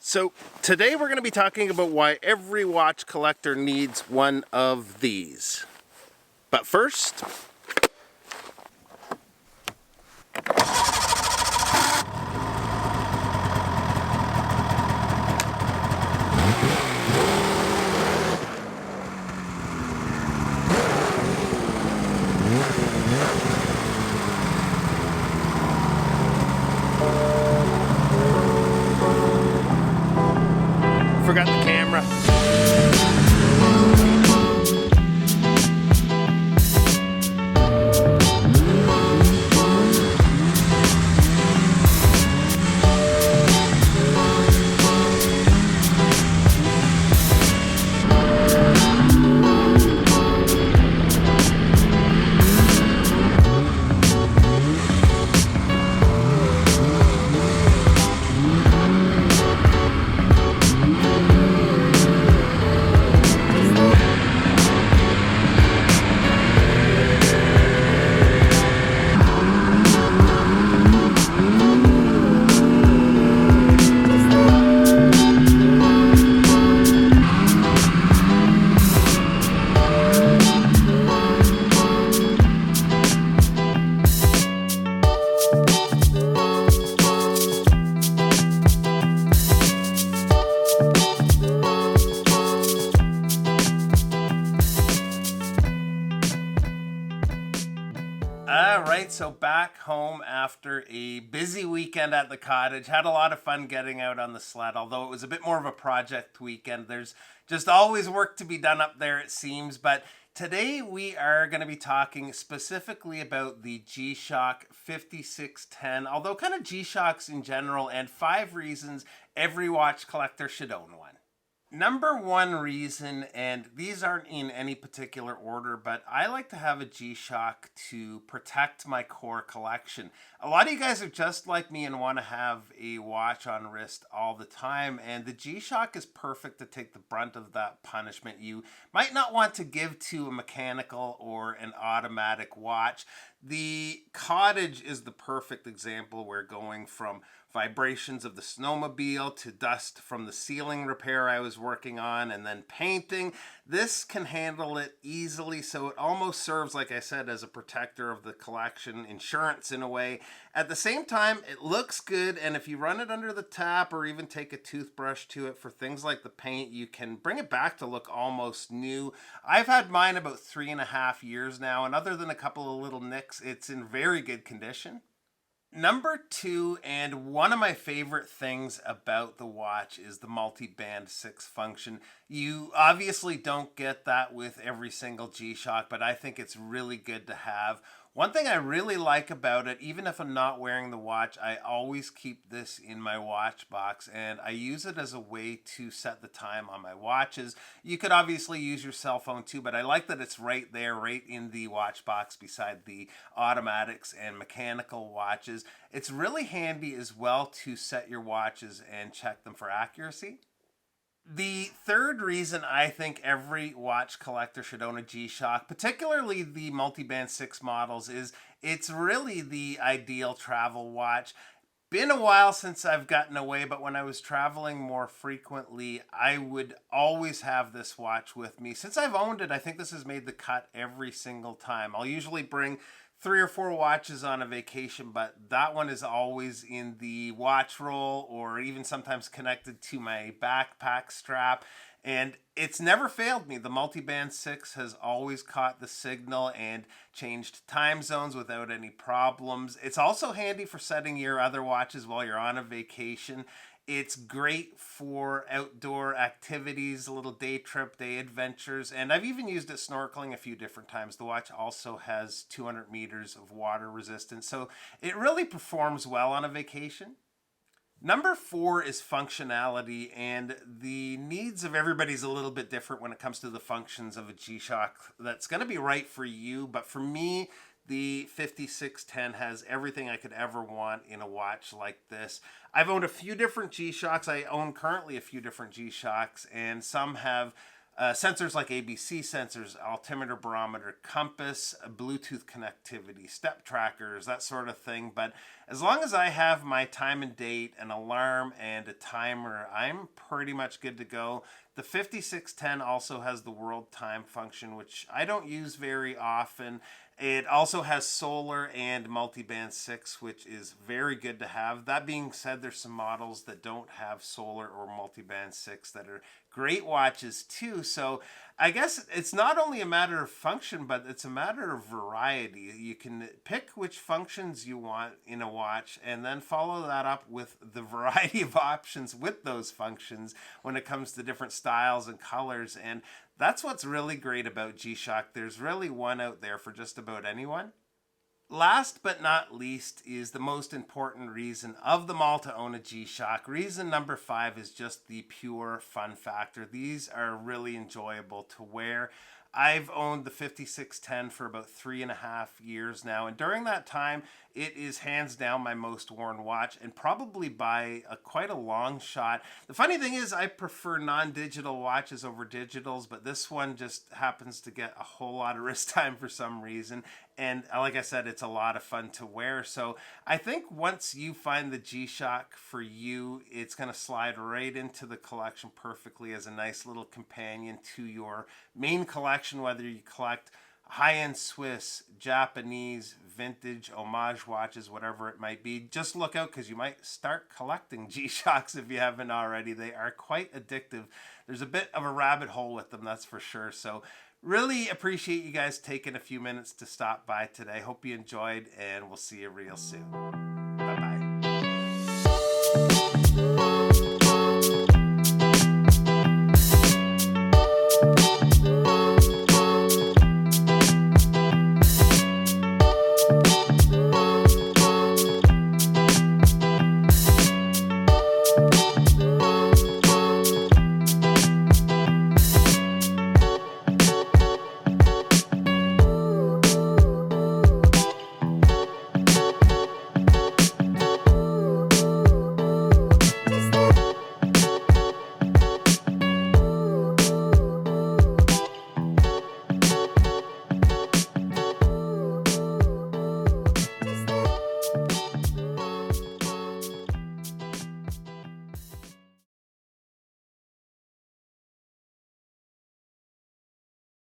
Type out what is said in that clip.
So today we're going to be talking about why every watch collector needs one of these. But first, forgot the camera. Alright, so back home after a busy weekend at the cottage. Had a lot of fun getting out on the sled, although it was a bit more of a project weekend. There's just always work to be done up there, it seems. But today we are going to be talking specifically about the G-Shock 5610, although kind of G-Shocks in general, and 5 reasons every watch collector should own one. Number one reason, and these aren't in any particular order, but I like to have a G-Shock to protect my core collection. A lot of you guys are just like me and want to have a watch on wrist all the time, and the G-Shock is perfect to take the brunt of that punishment you might not want to give to a mechanical or an automatic watch. The Cottage is the perfect example. We're going from vibrations of the snowmobile to dust from the ceiling repair I was working on and then painting. This can handle it easily, so it almost serves, like I said, as a protector of the collection, insurance in a way. At the same time, it looks good, and if you run it under the tap or even take a toothbrush to it for things like the paint, you can bring it back to look almost new. I've had mine about 3.5 years now, and other than a couple of little nicks, it's in very good condition. Number 2, and one of my favorite things about the watch, is the multi-band 6 function. You obviously don't get that with every single G-Shock, but I think it's really good to have. One thing I really like about it, even if I'm not wearing the watch, I always keep this in my watch box, and I use it as a way to set the time on my watches. You could obviously use your cell phone too, but I like that it's right there, right in the watch box beside the automatics and mechanical watches. It's really handy as well to set your watches and check them for accuracy. The third reason I think every watch collector should own a G-Shock, particularly the Multiband 6 models, is it's really the ideal travel watch. Been a while since I've gotten away, but when I was traveling more frequently, I would always have this watch with me. Since I've owned it, I think this has made the cut every single time. I'll usually bring 3 or 4 watches on a vacation, but that one is always in the watch roll or even sometimes connected to my backpack strap. And it's never failed me. The Multiband 6 has always caught the signal and changed time zones without any problems. It's also handy for setting your other watches while you're on a vacation. It's great for outdoor activities, a little day trip, day adventures, and I've even used it snorkeling a few different times. The watch also has 200 meters of water resistance, so it really performs well on a vacation. Number 4 is functionality, and the needs of everybody's a little bit different when it comes to the functions of a G-Shock that's going to be right for you, but for me, the 5610 has everything I could ever want in a watch like this. I've owned a few different G-Shocks. I own currently a few different G-Shocks, and some have Sensors like ABC sensors, altimeter, barometer, compass, Bluetooth connectivity, step trackers, that sort of thing. But as long as I have my time and date, an alarm, and a timer, I'm pretty much good to go. The 5610 also has the world time function, which I don't use very often. It also has solar and multiband 6, which is very good to have. That being said, there's some models that don't have solar or multiband 6 that are great watches too. So I guess it's not only a matter of function, but it's a matter of variety. You can pick which functions you want in a watch and then follow that up with the variety of options with those functions when it comes to different styles and colors. And that's what's really great about G-Shock. There's really one out there for just about anyone. Last but not least is the most important reason of them all to own a G-Shock. Reason number 5 is just the pure fun factor. These are really enjoyable to wear. I've owned the 5610 for about 3.5 years now, and during that time, it is hands down my most worn watch, and probably by quite a long shot. The funny thing is, I prefer non-digital watches over digitals, but this one just happens to get a whole lot of wrist time for some reason, and like I said, it's a lot of fun to wear. So I think once you find the G-Shock for you, it's going to slide right into the collection perfectly as a nice little companion to your main collection, whether you collect high-end Swiss, Japanese, vintage, homage watches, whatever it might be. Just look out, because you might start collecting G-Shocks if you haven't already. They are quite addictive. There's a bit of a rabbit hole with them, that's for sure. So really appreciate you guys taking a few minutes to stop by today. Hope you enjoyed, and we'll see you real soon.